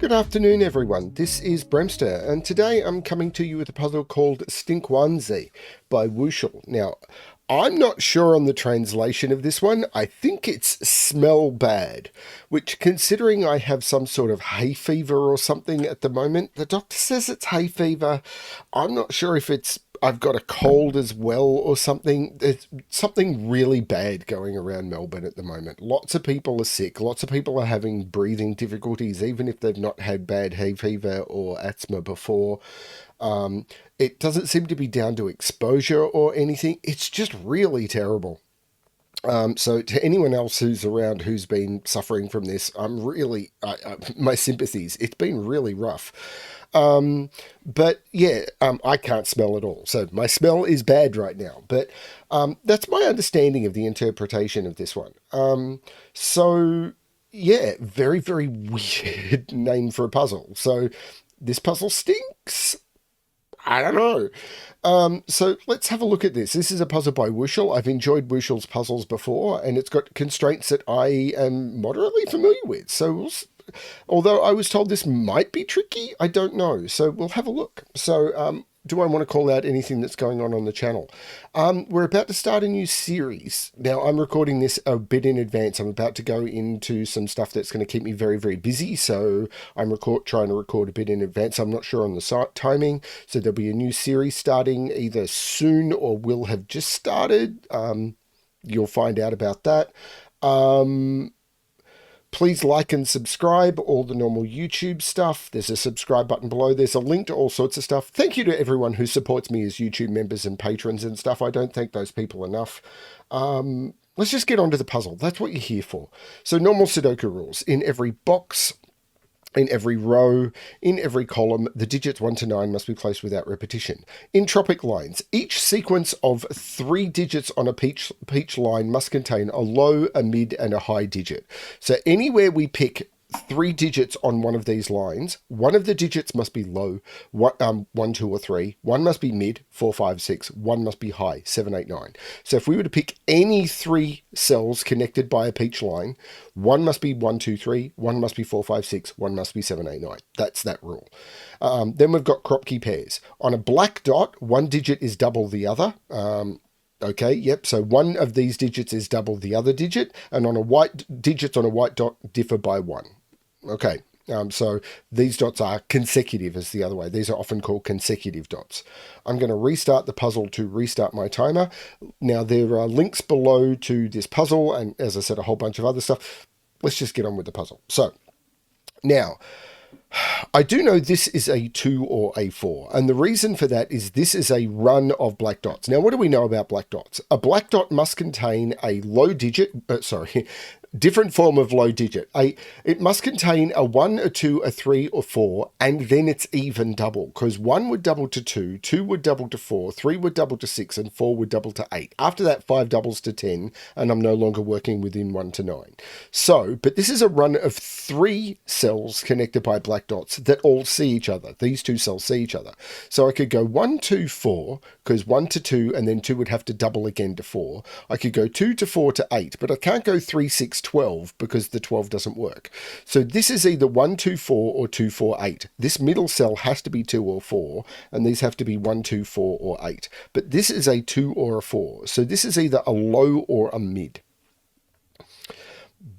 Good afternoon, everyone. This is BremSter, and today I'm coming to you with a puzzle called Stinkwanze by Wuschel. Now, I'm not sure on the translation of this one. I think it's smell bad, which, considering I have some sort of hay fever or something at the moment, the doctor says it's hay fever. I'm not sure if I've got a cold as well or something. There's something really bad going around Melbourne at the moment. Lots of people are sick. Lots of people are having breathing difficulties, even if they've not had bad hay fever or asthma before. It doesn't seem to be down to exposure or anything. It's just really terrible. So to anyone else who's around who's been suffering from this, my sympathies. It's been really rough. But yeah, I can't smell at all. So my smell is bad right now. But that's my understanding of the interpretation of this one. So yeah, very, very weird name for a puzzle. So this puzzle stinks. I don't know. So let's have a look at this. This is a puzzle by Wuschel. I've enjoyed Wuschel's puzzles before, and it's got constraints that I am moderately familiar with. So although I was told this might be tricky, I don't know. So we'll have a look. So do I want to call out anything that's going on the channel? We're about to start a new series. Now, I'm recording this a bit in advance. I'm about to go into some stuff that's going to keep me very, very busy. So I'm trying to record a bit in advance. I'm not sure on the timing. So there'll be a new series starting either soon or will have just started. You'll find out about that. Please like and subscribe, all the normal YouTube stuff. There's a subscribe button below. There's a link to all sorts of stuff. Thank you to everyone who supports me as YouTube members and patrons and stuff. I don't thank those people enough. Let's just get on to the puzzle. That's what you're here for. So normal Sudoku rules. In every box, in every row, in every column, the digits 1 to 9 must be placed without repetition. Entropic lines. Each sequence of 3 digits on a peach line must contain a low, a mid, and a high digit. So anywhere we pick 3 digits on one of these lines, one of the digits must be low, 1, 2, or 3. One must be mid, 4, 5, 6. One must be high, 7, 8, 9. So if we were to pick any 3 cells connected by a peach line, one must be 1, 2, 3. One must be 4, 5, 6. One must be 7, 8, 9. That's that rule. Then we've got Kropki Pairs. On a black dot, one digit is double the other. Okay, yep, so one of these digits is double the other digit, and on a white digits on a white dot differ by 1. Okay, so these dots are consecutive as the other way. These are often called consecutive dots. I'm going to restart the puzzle to restart my timer. Now, there are links below to this puzzle, and as I said, a whole bunch of other stuff. Let's just get on with the puzzle. So, now, I do know this is a 2 or a 4, and the reason for that is this is a run of black dots. Now, what do we know about black dots? A black dot must contain a low digit, different form of low digit. It must contain a 1, a 2, a 3, or 4, and then it's even double, because 1 would double to 2, 2 would double to 4, 3 would double to 6, and 4 would double to 8. After that, 5 doubles to 10, and I'm no longer working within 1 to 9. So, but this is a run of 3 cells connected by black dots that all see each other. These 2 cells see each other. So I could go 1, 2, 4, because 1 to 2, and then 2 would have to double again to 4. I could go 2 to 4 to 8, but I can't go 3, 6, 12 because the 12 doesn't work. So this is either 1, 2, 4 or 2, 4, 8. This middle cell has to be 2 or 4, and these have to be 1, 2, 4 or 8. But this is a 2 or a 4. So this is either a low or a mid.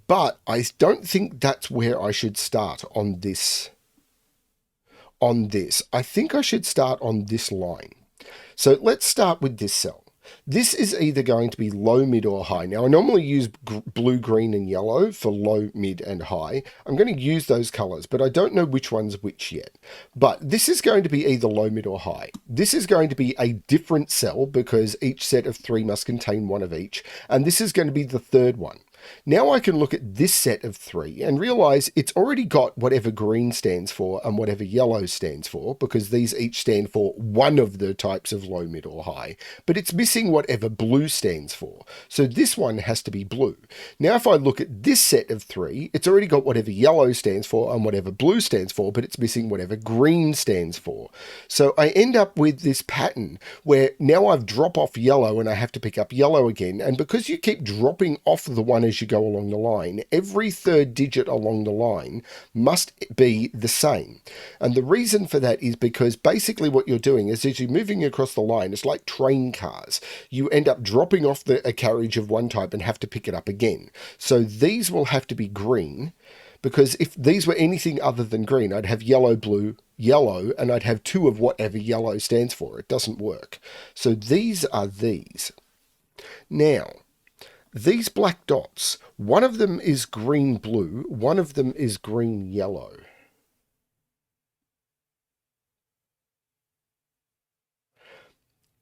But I don't think that's where I should start on this. I think I should start on this line. So let's start with this cell. This is either going to be low, mid, or high. Now, I normally use blue, green, and yellow for low, mid, and high. I'm going to use those colors, but I don't know which one's which yet. But this is going to be either low, mid, or high. This is going to be a different cell because each set of 3 must contain 1 of each. And this is going to be the third one. Now I can look at this set of 3 and realize it's already got whatever green stands for and whatever yellow stands for, because these each stand for one of the types of low, mid, or high, but it's missing whatever blue stands for. So this one has to be blue. Now if I look at this set of 3, it's already got whatever yellow stands for and whatever blue stands for, but it's missing whatever green stands for. So I end up with this pattern where now I've dropped off yellow and I have to pick up yellow again, and because you keep dropping off the one as as you go along the line, every third digit along the line must be the same. And the reason for that is because basically what you're doing is as you're moving across the line, it's like train cars. You end up dropping off a carriage of one type and have to pick it up again. So these will have to be green, because if these were anything other than green, I'd have yellow, blue, yellow, and I'd have 2 of whatever yellow stands for. It doesn't work. So these are these. Now, these black dots, one of them is green blue, one of them is green yellow.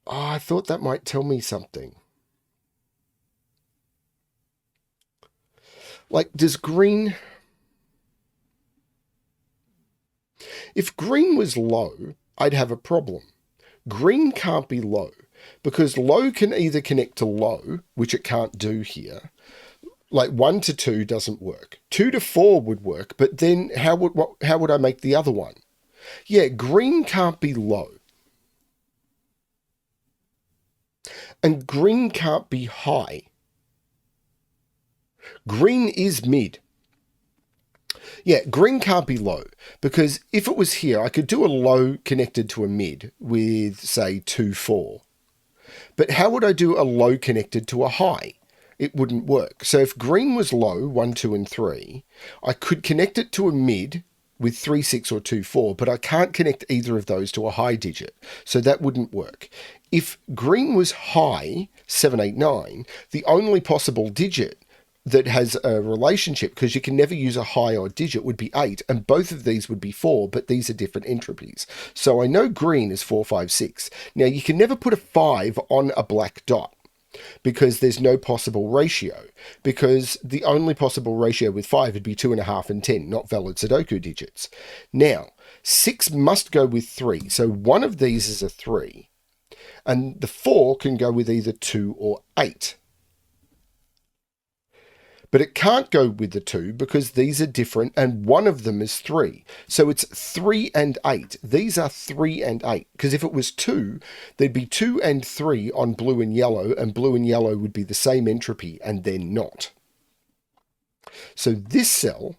Oh, I thought that might tell me something. Like, does green... If green was low, I'd have a problem. Green can't be low, because low can either connect to low, which it can't do here. Like 1 to 2 doesn't work. 2 to 4 would work, but then how would I make the other one? Yeah, green can't be low. And green can't be high. Green is mid. Yeah, green can't be low, because if it was here, I could do a low connected to a mid with, say, 2, 4. But how would I do a low connected to a high? It wouldn't work. So if green was low, 1, 2, and 3, I could connect it to a mid with 3, 6, or 2, 4, but I can't connect either of those to a high digit. So that wouldn't work. If green was high, 7, 8, 9, the only possible digit that has a relationship, because you can never use a high or digit, would be 8, and both of these would be 4, but these are different entropies. So I know green is 4, 5, 6. Now you can never put a 5 on a black dot, because there's no possible ratio, because the only possible ratio with 5 would be 2.5 and 10, not valid Sudoku digits. Now, 6 must go with 3, so one of these is a 3, and the 4 can go with either 2 or 8. But it can't go with the 2 because these are different and one of them is 3. So it's 3 and 8. These are 3 and 8. Because if it was 2, there'd be 2 and 3 on blue and yellow would be the same entropy, and they're not. So this cell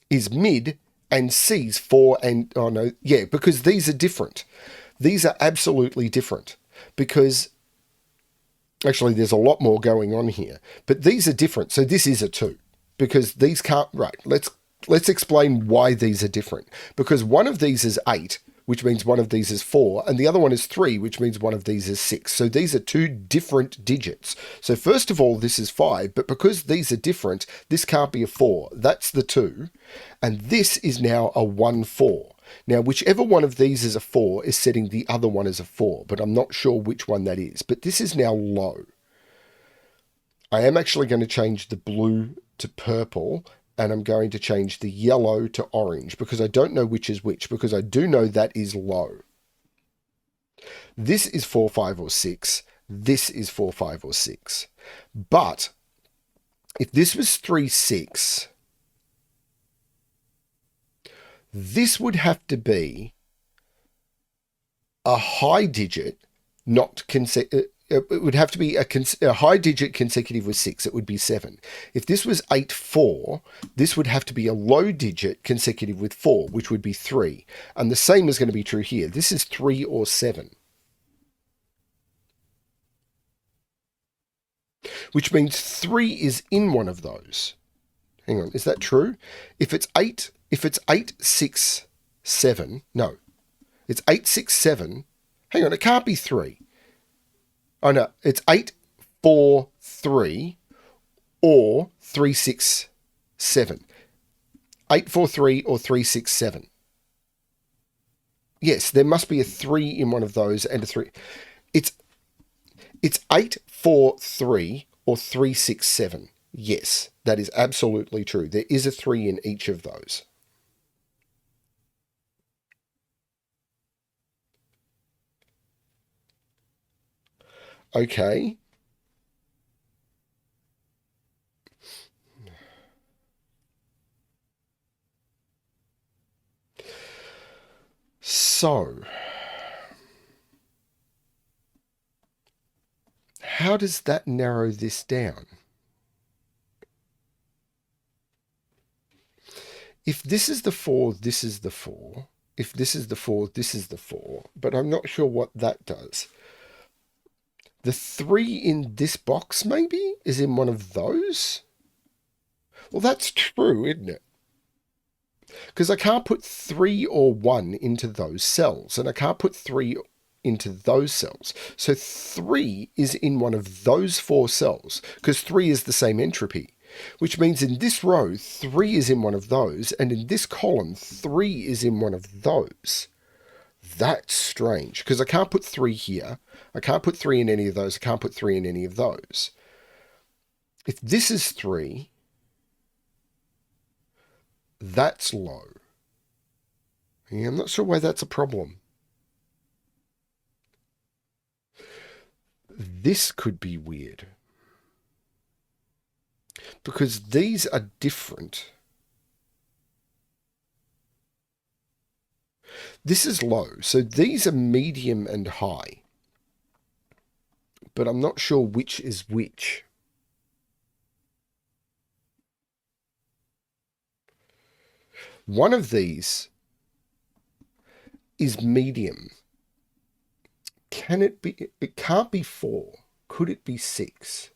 is mid and C's 4 and... Oh no, yeah, because these are different. These are absolutely different. Because... Actually, there's a lot more going on here, but these are different. So this is a 2 because these can't, right. Let's explain why these are different, because one of these is 8, which means one of these is 4, and the other one is 3, which means one of these is 6. So these are 2 different digits. So first of all, this is 5, but because these are different, this can't be a 4. That's the 2. And this is now a 1, 4. Now, whichever one of these is a 4 is setting the other one as a 4, but I'm not sure which one that is. But this is now low. I am actually going to change the blue to purple, and I'm going to change the yellow to orange, because I don't know which is which, because I do know that is low. This is 4, 5, or 6. This is 4, 5, or 6. But if this was 3, 6... this would have to be a high digit, not it would have to be a high digit consecutive with 6. It would be 7. If this was 8, 4, this would have to be a low digit consecutive with 4, which would be 3. And the same is going to be true here. This is 3 or 7. Which means 3 is in one of those. Hang on, is that true? If it's 8, 6, 7, no. It's 8, 6, 7. Hang on, it can't be 3. Oh no, it's 8, 4, 3, or 3, 6, 7. 8, 4, 3, or 3, 6, 7. Yes, there must be a 3 in one of those and a 3. It's 8, 4, 3, or 3, 6, 7. Yes, that is absolutely true. There is a 3 in each of those. Okay. So, how does that narrow this down? if this is the 4, this is the 4. If this is the 4, this is the 4. But I'm not sure what that does. The 3 in this box, maybe, is in one of those? Well, that's true, isn't it? Because I can't put 3 or 1 into those cells, and I can't put 3 into those cells. So 3 is in one of those 4 cells, because 3 is the same entropy, which means in this row, 3 is in one of those, and in this column, 3 is in one of those. That's strange, because I can't put 3 here. I can't put 3 in any of those. I can't put 3 in any of those. If this is 3, that's low. Yeah, I'm not sure why that's a problem. This could be weird, because these are different. This is low, so these are medium and high. But I'm not sure which is which. One of these is medium. Can it be? It can't be 4. Could it be 6?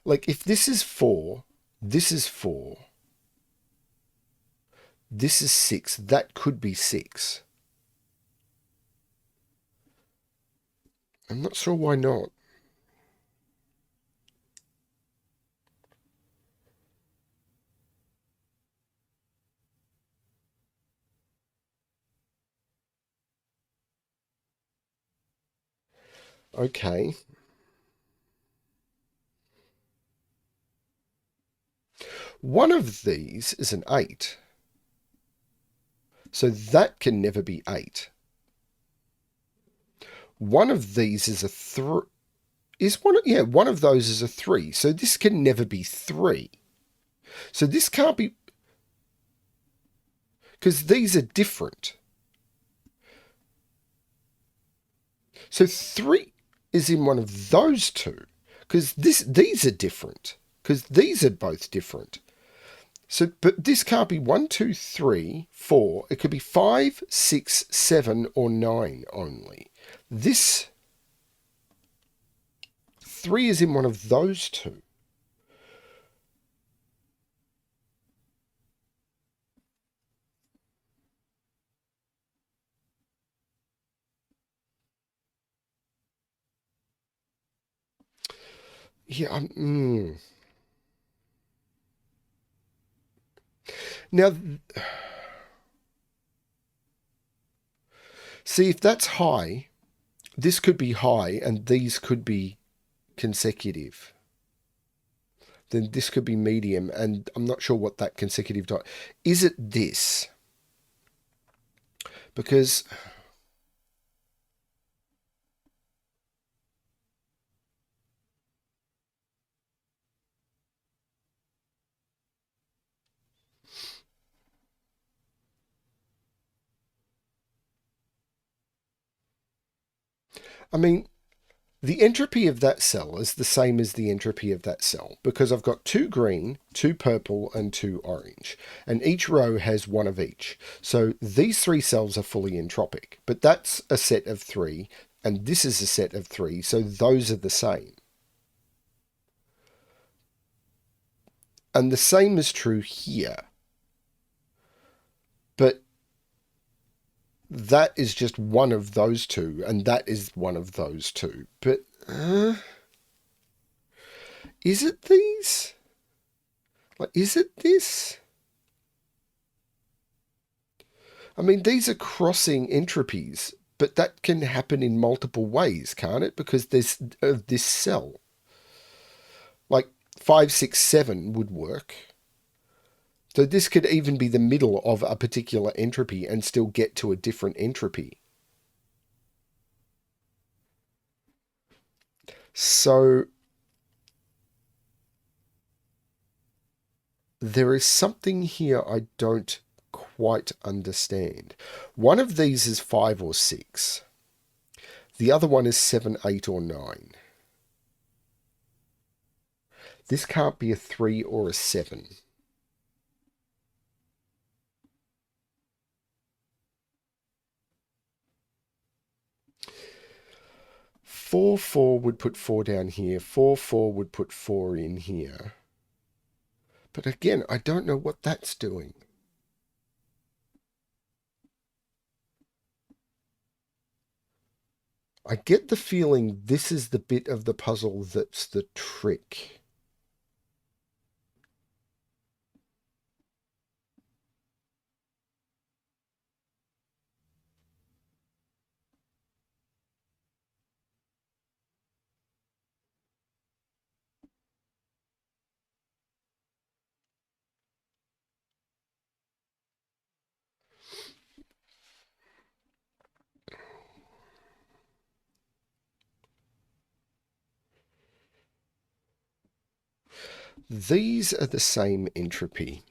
Like, if this is 4, this is 4, this is 6, that could be 6. I'm not sure why not. Okay. One of these is an 8. So that can never be 8. One of these is a 3. One of those is a 3. So this can never be 3. So this can't be, because these are different. So 3 is in one of those two, because these are different, because these are both different. So, but this can't be 1, 2, 3, 4. It could be 5, 6, 7, or 9 only. This 3 is in one of those two. Yeah, Now, see, if that's high, this could be high and these could be consecutive. Then this could be medium, and I'm not sure what that consecutive dot. Is it this? Because I mean, the entropy of that cell is the same as the entropy of that cell, because I've got 2 green, 2 purple, and 2 orange, and each row has 1 of each. So these 3 cells are fully entropic, but that's a set of 3, and this is a set of 3, so those are the same. And the same is true here. But that is just one of those two, and that is one of those two. But is it these? Like, is it this? I mean, these are crossing entropies, but that can happen in multiple ways, can't it? Because there's this cell. Like 5, 6, 7 would work. So this could even be the middle of a particular entropy and still get to a different entropy. So there is something here I don't quite understand. One of these is 5 or 6. The other one is 7, 8, or 9. This can't be a 3 or a 7. 4, 4 would put 4 down here. 4, 4 would put 4 in here. But again, I don't know what that's doing. I get the feeling this is the bit of the puzzle that's the trick. These are the same entropy.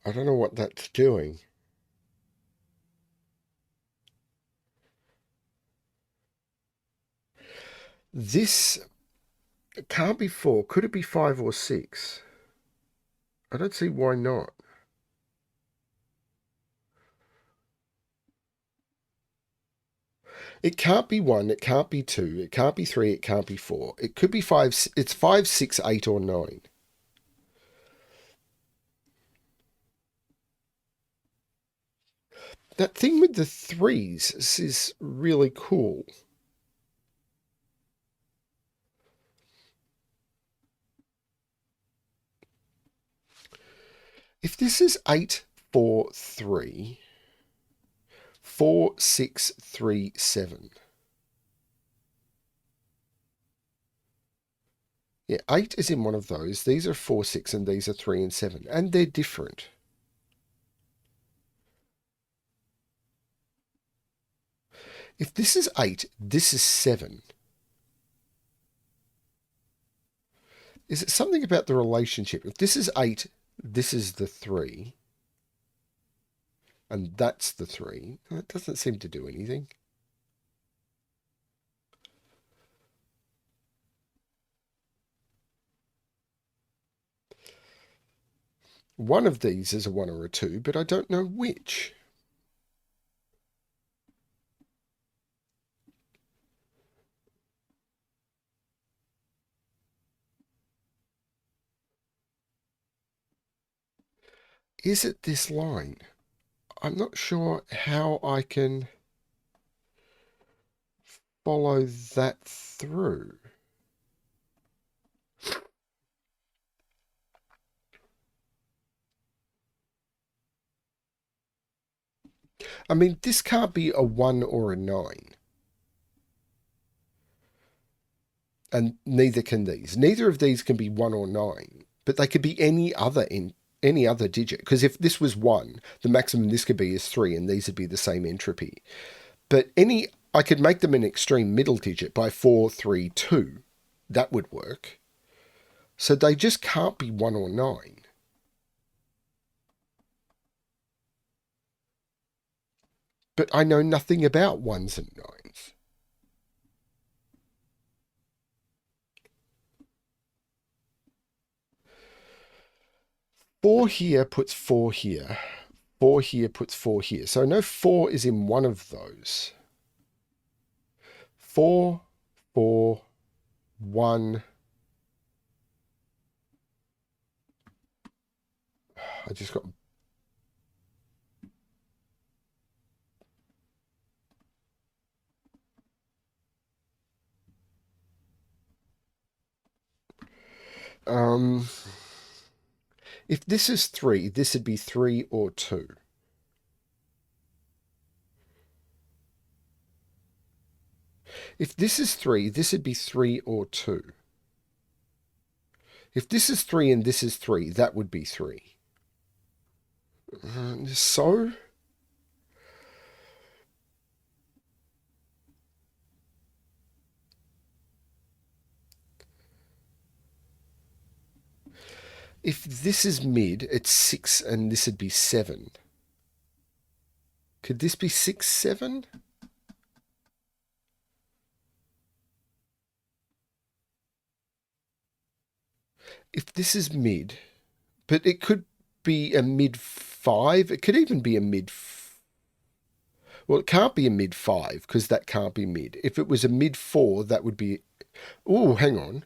I don't know what that's doing. This can't be 4. Could it be 5 or 6? I don't see why not. It can't be 1, it can't be 2, it can't be 3, it can't be 4. It could be 5, it's 5, 6, 8 or 9. That thing with the 3s is really cool. If this is 8, 4, 3, 4, 6, 3, 7. Yeah, 8 is in one of those. These are 4, 6, and these are 3 and 7. And they're different. If this is 8, this is 7. Is it something about the relationship? If this is 8, this is the 3. And that's the 3. That doesn't seem to do anything. One of these is a 1 or a 2, but I don't know which. Is it this line? I'm not sure how I can follow that through. I mean, this can't be a 1 or a 9. And neither can these. Neither of these can be 1 or 9, but they could be any other digit. Because if this was 1, the maximum this could be is 3, and these would be the same entropy. But I could make them an extreme middle digit by 4, 3, 2. That would work. So they just can't be 1 or 9. But I know nothing about 1s and 9s. Four here puts 4 here. 4 here puts 4 here. So I know 4 is in one of those. 4, 4, 1. I just got... if this is 3, this would be 3 or 2. If this is 3, this would be 3 or 2. If this is 3 and this is 3, that would be 3. So... if this is mid, it's 6 and this would be 7. Could this be 6, 7? If this is mid, But it could be a mid 5. It could even be a mid. Well, it can't be a mid 5 because that can't be mid. If it was a mid 4, that would be. Oh, hang on.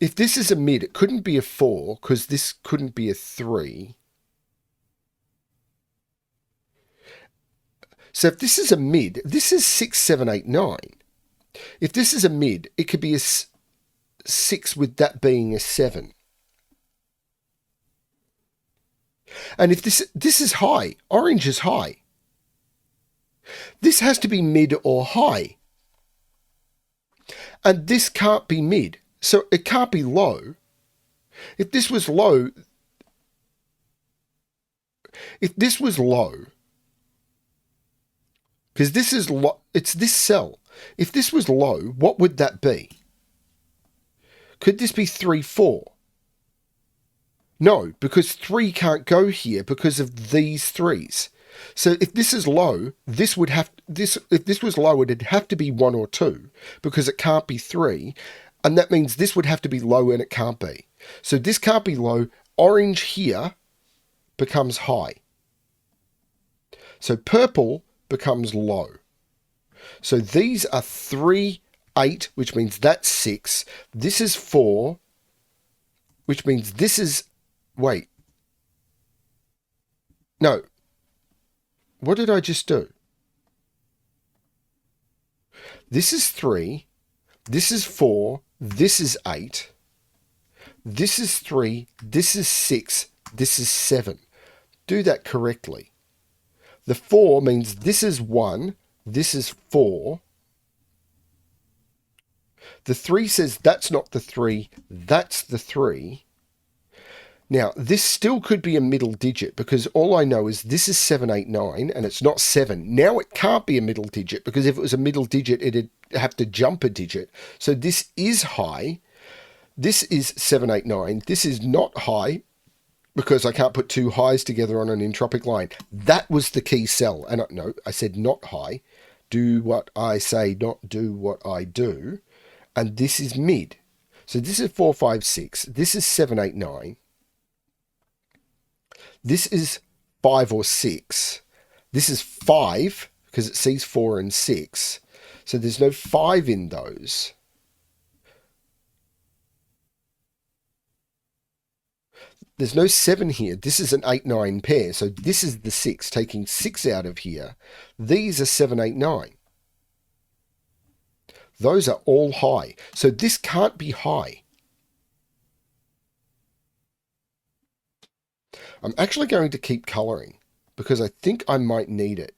If this is a mid, it couldn't be a 4 because this couldn't be a 3. So if this is a mid, this is 6, 7, 8, 9. If this is a mid, it could be a 6 with that being a 7. And if this is high, orange is high. This has to be mid or high. And this can't be mid. So it can't be low. If this was low, because this is it's this cell. If this was low, what would that be? Could this be 3, 4? No, because 3 can't go here because of these 3s. So if this is low, this would have if this was low, it'd have to be 1 or 2 because it can't be 3. And that means this would have to be low and it can't be. So this can't be low. Orange here becomes high. So purple becomes low. So these are 3, 8, which means that's 6. This is 4, which means this is... Wait. No. What did I just do? This is 3. This is 4. This is 8. This is 3. This is 6. This is 7. Do that correctly. The 4 means this is 1. This is 4. The 3 says that's not the 3. That's the 3. Now, this still could be a middle digit because all I know is this is 7, 8, 9, and it's not 7. Now it can't be a middle digit because if it was a middle digit, it'd have to jump a digit. So this is high. This is 7, 8, 9. This is not high because I can't put two highs together on an entropic line. That was the key cell. And no, I said not high. Do what I say, not do what I do. And this is mid. So this is 4, 5, 6. This is 7, 8, 9. This is 5 or 6. This is 5 because it sees 4 and 6. So there's no 5 in those. There's no 7 here. This is an 8, 9 pair. So this is the 6, taking 6 out of here. These are 7, 8, 9. Those are all high. So this can't be high. I'm actually going to keep colouring because I think I might need it.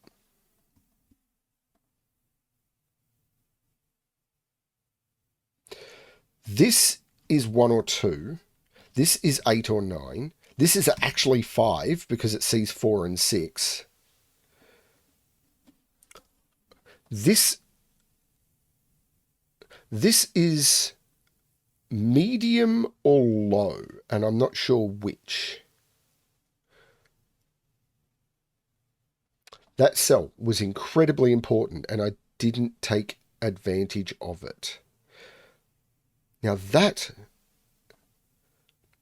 This is 1 or 2. This is 8 or 9. This is actually 5 because it sees 4 and 6. This is medium or low, and I'm not sure which. That cell was incredibly important, and I didn't take advantage of it. Now that,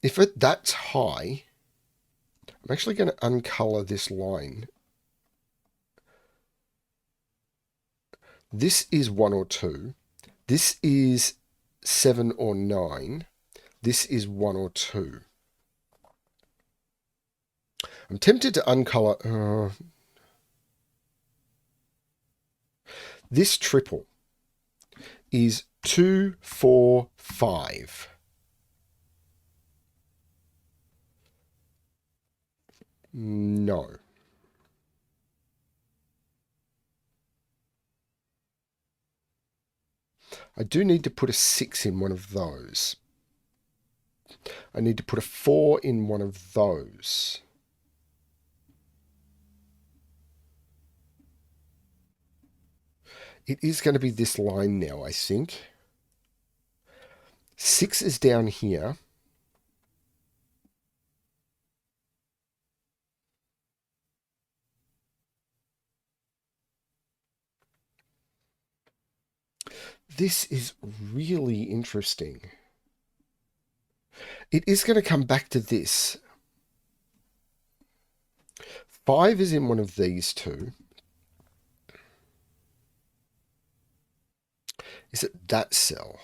if that's high, I'm actually going to uncolour this line. This is 1 or 2. This is 7 or 9. This is 1 or 2. I'm tempted to uncolour... This triple is 2, 4, 5. No. I do need to put a 6 in one of those. I need to put a 4 in one of those. It is going to be this line now, I think. 6 is down here. This is really interesting. it is going to come back to this. 5 is in one of these two. Is it that cell?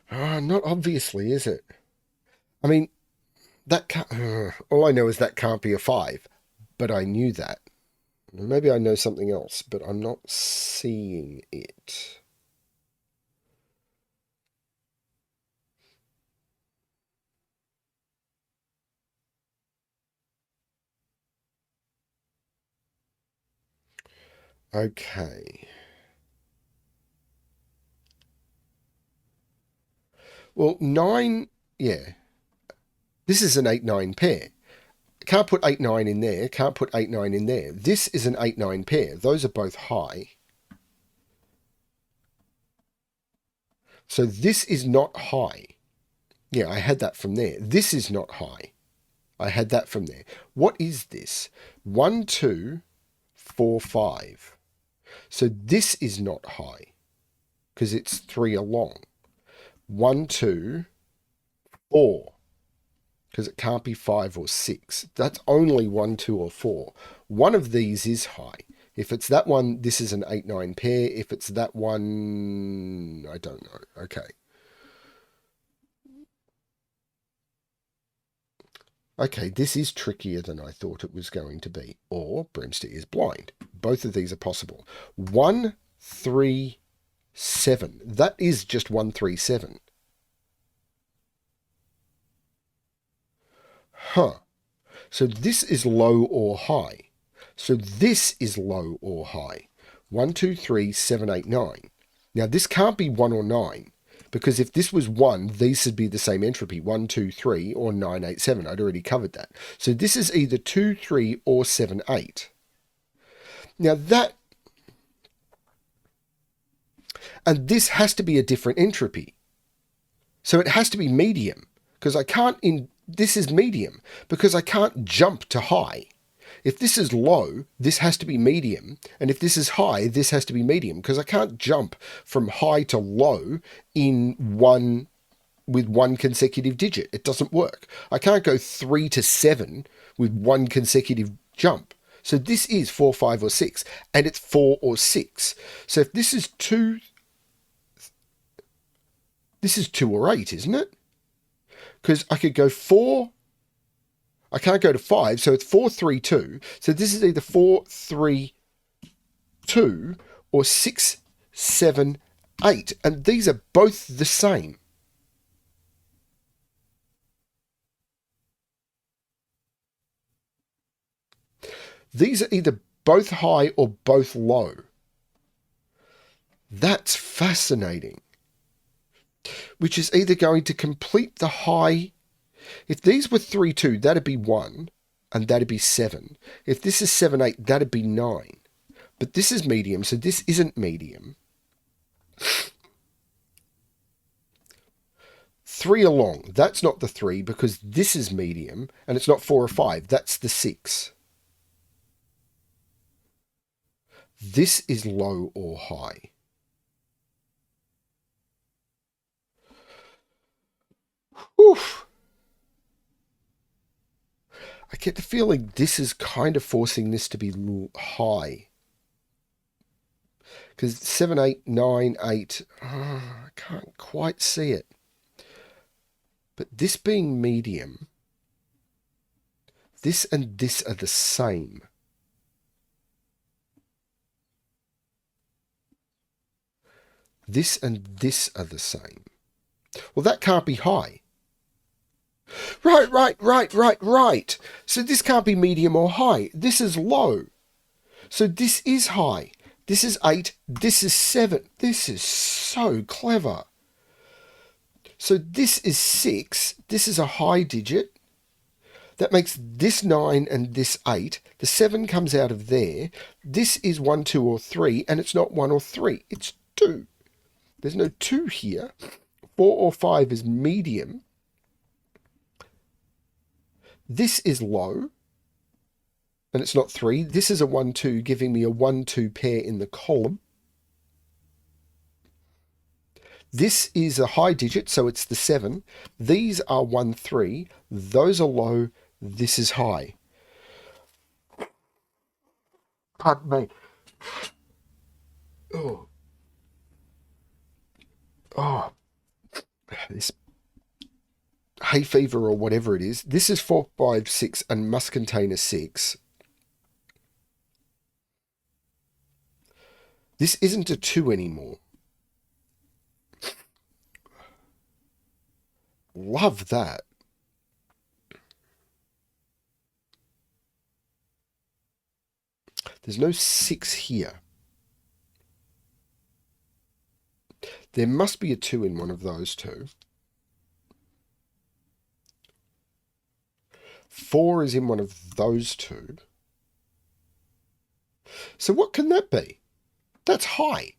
Not obviously, is it? I mean, that can't, all I know is that can't be a 5, but I knew that. Maybe I know something else, but I'm not seeing it. Okay. Well, 9, yeah. This is an 8-9 pair. Can't put 8-9 in there. Can't put 8-9 in there. This is an 8-9 pair. Those are both high. So this is not high. Yeah, I had that from there. This is not high. I had that from there. What is this? 1, 2, 4, 5. So this is not high because it's 3 along. 1, 2, 4. Because it can't be 5 or 6. That's only 1, 2, or 4. One of these is high. If it's that one, this is an 8-9 pair. If it's that one, I don't know. Okay. Okay, this is trickier than I thought it was going to be. Or BremSter is blind. Both of these are possible. 1, 3, 7. That is just 1, 3, 7. Huh. So this is low or high. So this is low or high. 1, 2, 3, 7, 8, 9. Now this can't be 1 or 9. Because if this was 1, these should be the same entropy. 1, 2, 3, or 9, 8, 7. I'd already covered that. So this is either 2, 3, or 7, 8. Now that... And this has to be a different entropy. So it has to be medium. Because I can't... This is medium. Because I can't jump to high. If this is low, this has to be medium. And if this is high, this has to be medium. Because I can't jump from high to low with one consecutive digit. It doesn't work. I can't go 3 to 7 with one consecutive jump. So this is 4, 5, or 6. And it's 4 or 6. So if this is 2... This is 2 or 8, isn't it? Because I could go 4... I can't go to 5, so it's 4, 3, 2. So this is either 4, 3, 2 or 6, 7, 8. And these are both the same. These are either both high or both low. That's fascinating. Which is either going to complete the high... If these were 3, 2, that'd be 1, and that'd be 7. If this is 7, 8, that'd be 9. But this is medium, so this isn't medium. 3 along, that's not the 3, because this is medium, and it's not 4 or 5, that's the 6. This is low or high. Oof. I get the feeling this is kind of forcing this to be high. Because 7, 8, 9, 8, I can't quite see it. But this being medium, this and this are the same. This and this are the same. Well, that can't be high. Right. So this can't be medium or high. This is low. So this is high. This is 8. This is 7. This is so clever. So this is 6. This is a high digit. That makes this 9 and this 8. The 7 comes out of there. This is 1, 2, or 3, and it's not 1 or 3. It's 2. There's no 2 here. 4 or 5 is medium. This is low, and it's not 3. This is a 1, 2, giving me a 1, 2 pair in the column. This is a high digit, so it's the 7. These are 1, 3. Those are low. This is high. Pardon me. Oh. Oh. This hay fever or whatever it is. This is 4, 5, 6 and must contain a 6. This isn't a 2 anymore. Love that. There's no 6 here. There must be a 2 in one of those two. 4 is in one of those two. So what can that be? That's high.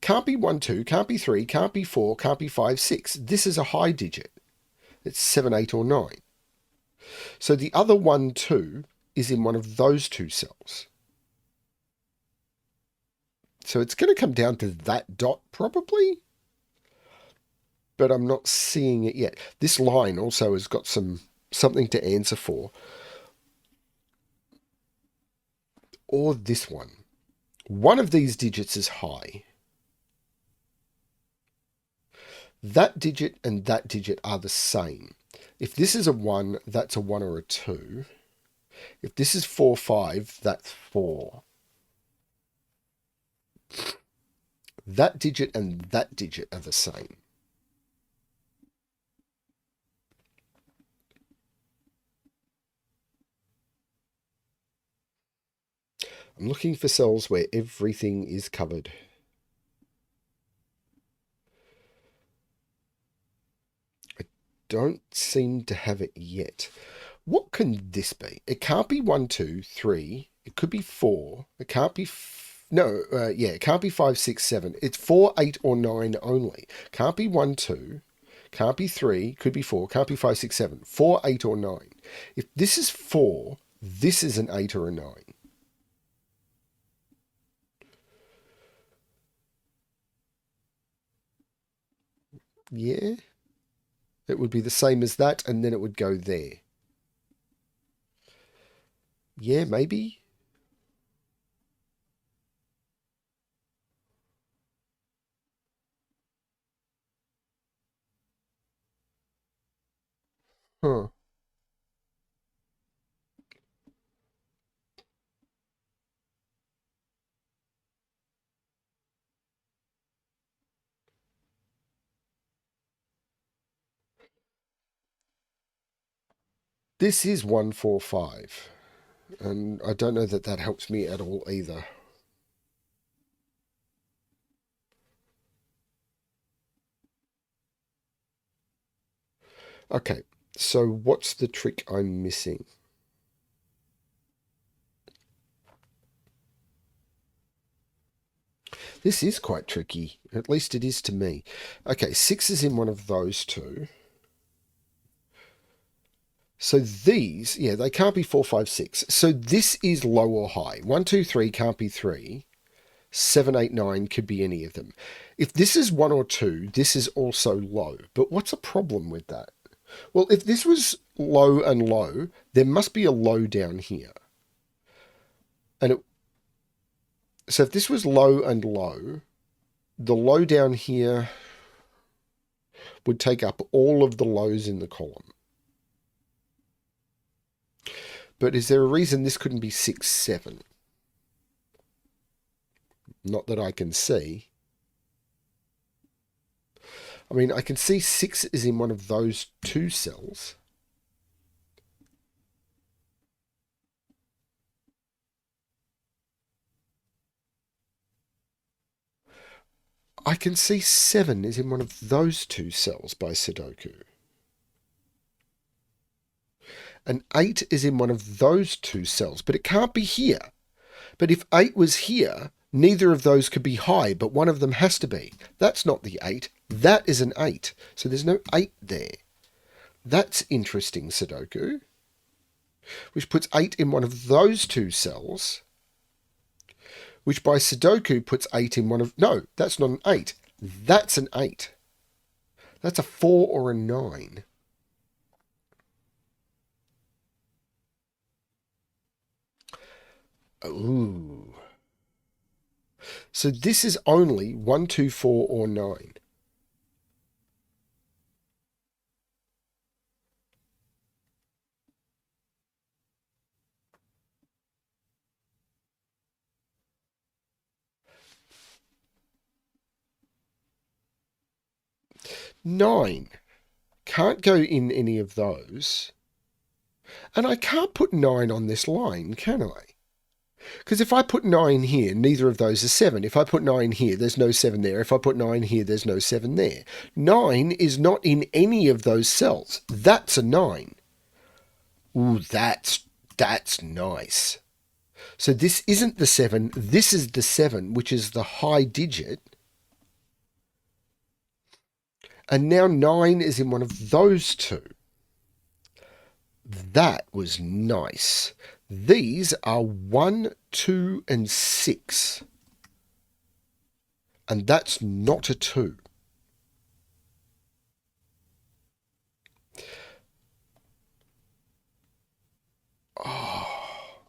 Can't be 1, 2, can't be 3, can't be 4, can't be 5, 6. This is a high digit. It's 7, 8 or 9. So the other 1, 2 is in one of those two cells. So it's going to come down to that dot probably. But I'm not seeing it yet. This line also has got something to answer for. Or this one. One of these digits is high. That digit and that digit are the same. If this is a 1, that's a 1 or a 2. If this is 4, 5, that's 4. That digit and that digit are the same. I'm looking for cells where everything is covered. I don't seem to have it yet. What can this be? It can't be 1, 2, 3. It could be 4. It can't be... it can't be 5, 6, 7. It's 4, 8 or 9 only. Can't be 1, 2. Can't be 3. Could be 4. Can't be 5, 6, 7. 4, 8 or 9. If this is 4, this is an 8 or a 9. Yeah. It would be the same as that, and then it would go there. Yeah, maybe. Huh. This is 1, 4, 5. And I don't know that that helps me at all either. Okay, so what's the trick I'm missing? This is quite tricky. At least it is to me. Okay, 6 is in one of those two. So these, yeah, they can't be 4, 5, 6. So this is low or high. 1, 2, 3 can't be 3. 7, 8, 9 could be any of them. If this is 1 or 2, this is also low. But what's a problem with that? Well, if this was low and low, there must be a low down here. So if this was low and low, the low down here would take up all of the lows in the column. But is there a reason this couldn't be 6, 7? Not that I can see. I mean, I can see 6 is in one of those two cells. I can see 7 is in one of those two cells by Sudoku. And 8 is in one of those two cells, but it can't be here. But if 8 was here, neither of those could be high, but one of them has to be. That's not the 8. That is an 8. So there's no 8 there. That's interesting, Sudoku. Which puts 8 in one of those two cells. Which by Sudoku puts 8 in one of... No, that's not an 8. That's an 8. That's a 4 or a 9. Ooh. So this is only 1, 2, 4, or 9. Nine. Can't go in any of those. And I can't put 9 on this line, can I? Because if I put 9 here, neither of those is 7. If I put 9 here, there's no 7 there. If I put 9 here, there's no 7 there. 9 is not in any of those cells. That's a 9. Ooh, that's nice. So this isn't the 7. This is the 7, which is the high digit. And now 9 is in one of those two. That was nice. These are 1, 2, and 6. And that's not a 2.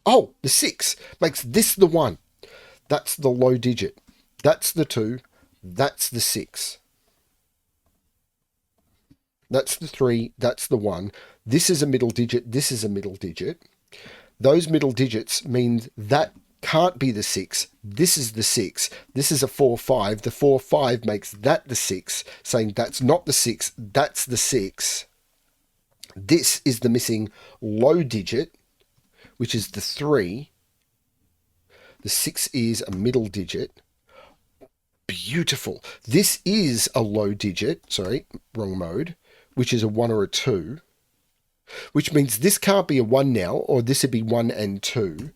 Oh, the 6 makes this the 1. That's the low digit. That's the 2. That's the 6. That's the 3. That's the 1. This is a middle digit. This is a middle digit. Those middle digits mean that can't be the 6. This is the 6. This is a 4, 5. The 4, 5 makes that the 6, saying that's not the 6. That's the 6. This is the missing low digit, which is the 3. The 6 is a middle digit. Beautiful. This is a low digit. Sorry, wrong mode. Which is a 1 or a 2. Which means this can't be a 1 now, or this would be 1 and 2.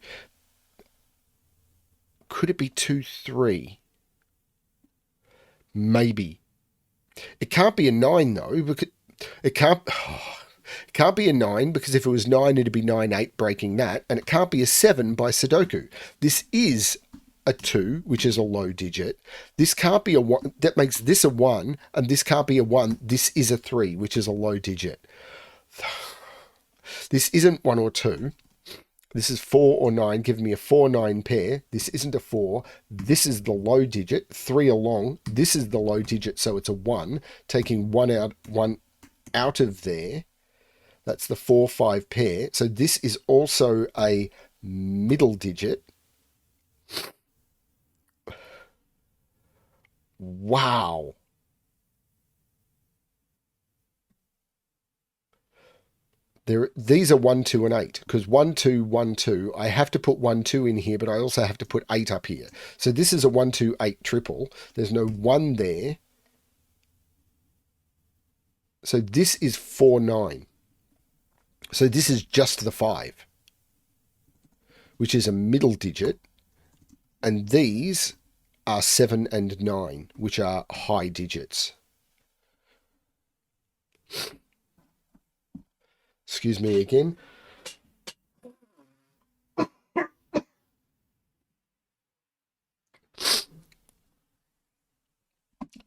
Could it be 2, 3? Maybe. It can't be a 9 though, because it can't be a 9, because if it was 9 it'd be 9, 8 breaking that, and it can't be a 7 by Sudoku. This is a 2, which is a low digit. This can't be a 1. That makes this a 1, and this can't be a 1. This is a 3, which is a low digit. This isn't 1 or 2. This is 4 or 9, giving me a 4-9 pair. This isn't a 4. This is the low digit, 3 along. This is the low digit, so it's a 1. Taking 1 out of there. That's the 4-5 pair. So this is also a middle digit. Wow. These are 1, 2, and 8, because 1, 2, 1, 2. I have to put 1, 2 in here, but I also have to put 8 up here. So this is a 1, 2, 8 triple. There's no 1 there. So this is 4, 9. So this is just the 5, which is a middle digit. And these are 7 and 9, which are high digits. Excuse me again.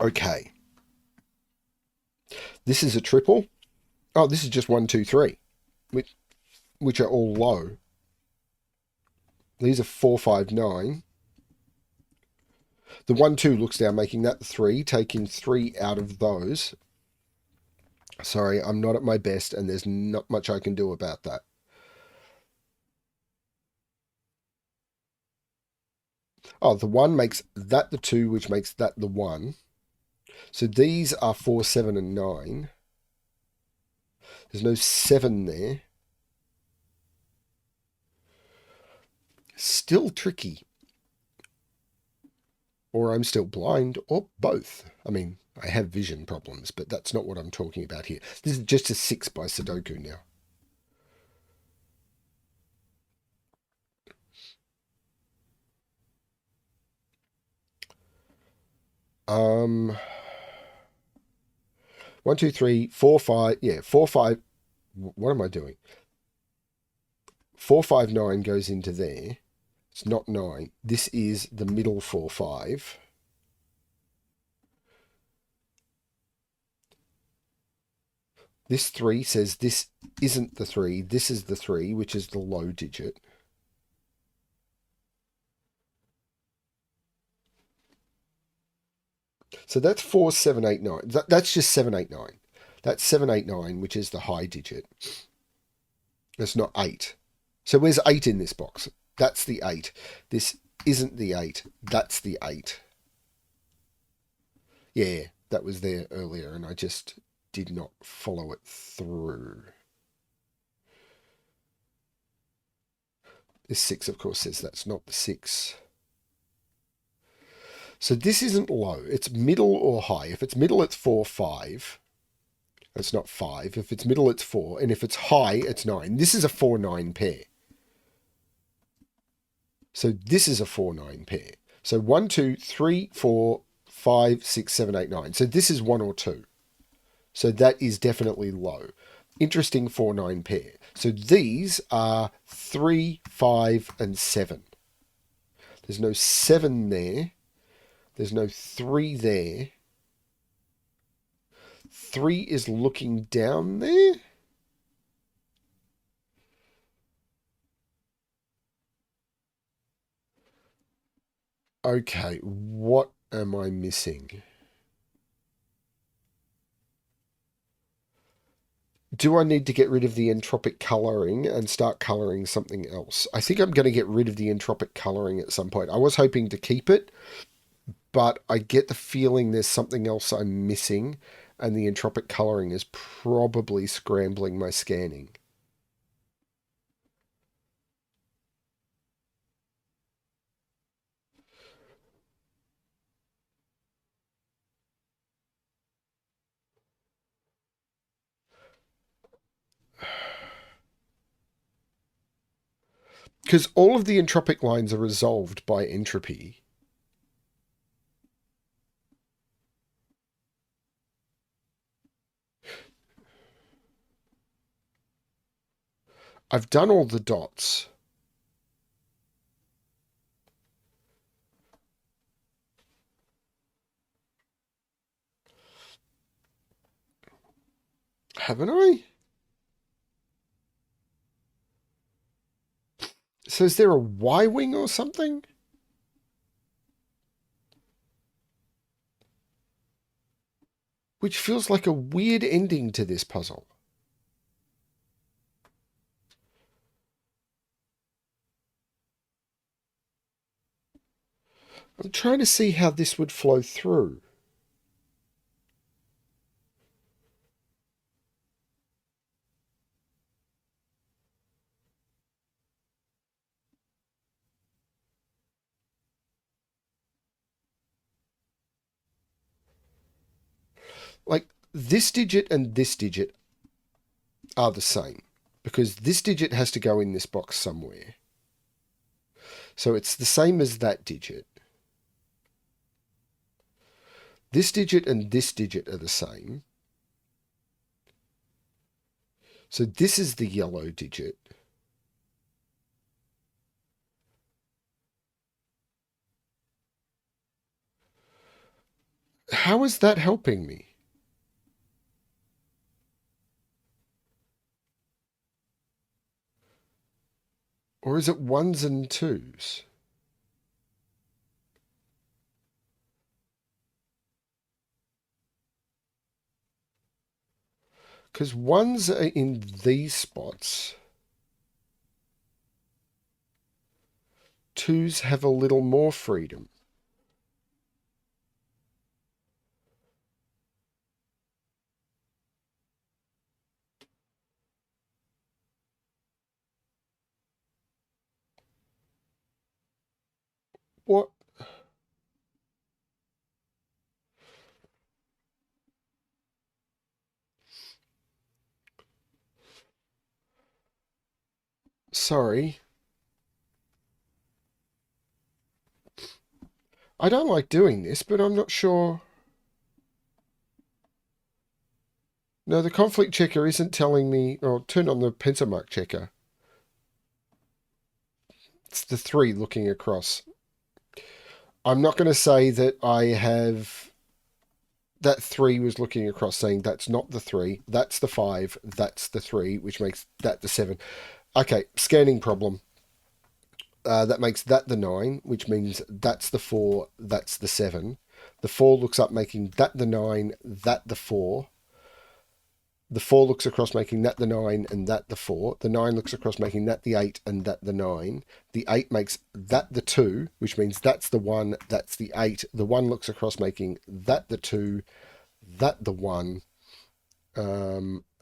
Okay. This is a triple. Oh, this is just 1, 2, 3, which are all low. These are 4, 5, 9. The 1, 2 looks down, making that 3, taking 3 out of those. Sorry, I'm not at my best, and there's not much I can do about that. Oh, the 1 makes that the 2, which makes that the 1. So these are 4, 7, and 9. There's no 7 there. Still tricky. Or I'm still blind, or both. I mean, I have vision problems, but that's not what I'm talking about here. This is just a 6 by Sudoku now. Um, 1, 2, 3, 4, 5. Yeah, 4, 5. What am I doing? 4, 5, 9 goes into there. It's not 9. This is the middle 4, 5. This 3 says this isn't the 3. This is the 3, which is the low digit. So that's 4, 7, 8, 9. That's just 7, 8, 9. That's 7, 8, 9, which is the high digit. It's not 8. So where's 8 in this box? That's the 8. This isn't the 8. That's the 8. Yeah, that was there earlier, and I just did not follow it through. This 6, of course, says that's not the 6. So this isn't low. It's middle or high. If it's middle, it's 4, 5. It's not 5. If it's middle, it's 4. And if it's high, it's 9. This is a 4, 9 pair. So this is a 4, 9 pair. So 1, 2, 3, 4, 5, 6, 7, 8, 9. So this is 1 or 2. So that is definitely low. Interesting 4, 9 pair. So these are 3, 5, and 7. There's no 7 there. There's no 3 there. 3 is looking down there. Okay, what am I missing? Do I need to get rid of the entropic colouring and start colouring something else? I think I'm going to get rid of the entropic colouring at some point. I was hoping to keep it, but I get the feeling there's something else I'm missing, and the entropic colouring is probably scrambling my scanning. Because all of the entropic lines are resolved by entropy. I've done all the dots. Haven't I? So is there a Y-wing or something? Which feels like a weird ending to this puzzle. I'm trying to see how this would flow through. Like, this digit and this digit are the same, because this digit has to go in this box somewhere. So it's the same as that digit. This digit and this digit are the same. So this is the yellow digit. How is that helping me? Or is it ones and twos? Because ones are in these spots. Twos have a little more freedom. What? Sorry. I don't like doing this, but I'm not sure. No, the conflict checker isn't telling me. Oh, turn on the pencil mark checker. It's the 3 looking across. I'm not going to say that I have that 3 was looking across saying that's not the 3, that's the 5, that's the 3, which makes that the 7. Okay, scanning problem. That makes that the 9, which means that's the 4, that's the 7. The 4 looks up, making that the 9, that the 4. The 4 looks across, making that the 9 and that the 4. The 9 looks across, making that the 8 and that the 9. The 8 makes that the 2, which means that's the 1, that's the 8. The 1 looks across, making that the 2, that the 1.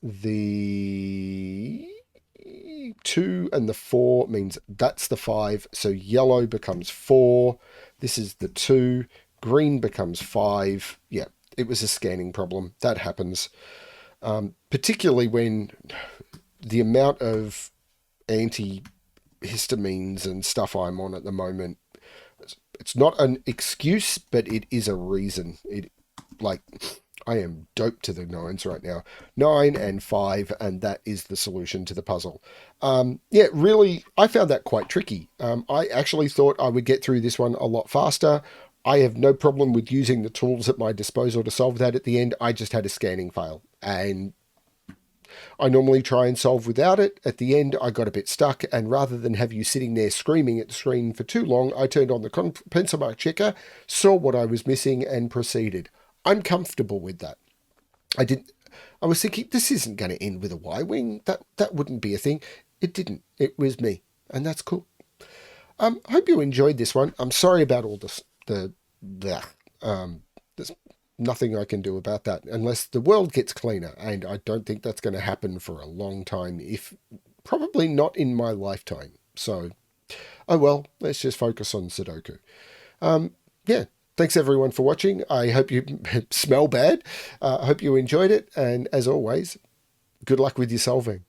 The 2 and the 4 means that's the 5. So yellow becomes 4. This is the 2. Green becomes 5. Yeah, it was a scanning problem. That happens. Particularly when the amount of antihistamines and stuff I'm on at the moment, it's not an excuse, but it is a reason. I am doped to the 9s right now. 9 and 5, and that is the solution to the puzzle. Really, I found that quite tricky. I actually thought I would get through this one a lot faster. I have no problem with using the tools at my disposal to solve that at the end. I just had a scanning fail, and I normally try and solve without it. At the end, I got a bit stuck, and rather than have you sitting there screaming at the screen for too long, I turned on the pencil mark checker, saw what I was missing, and proceeded. I'm comfortable with that. I was thinking, this isn't going to end with a Y-wing. That wouldn't be a thing. It didn't. It was me, and that's cool. Hope you enjoyed this one. I'm sorry about all this. There's nothing I can do about that unless the world gets cleaner, and I don't think that's going to happen for a long time, if probably not in my lifetime. So, oh well, let's just focus on Sudoku. Thanks everyone for watching. I hope you smell bad. I hope you enjoyed it, and as always, good luck with your solving.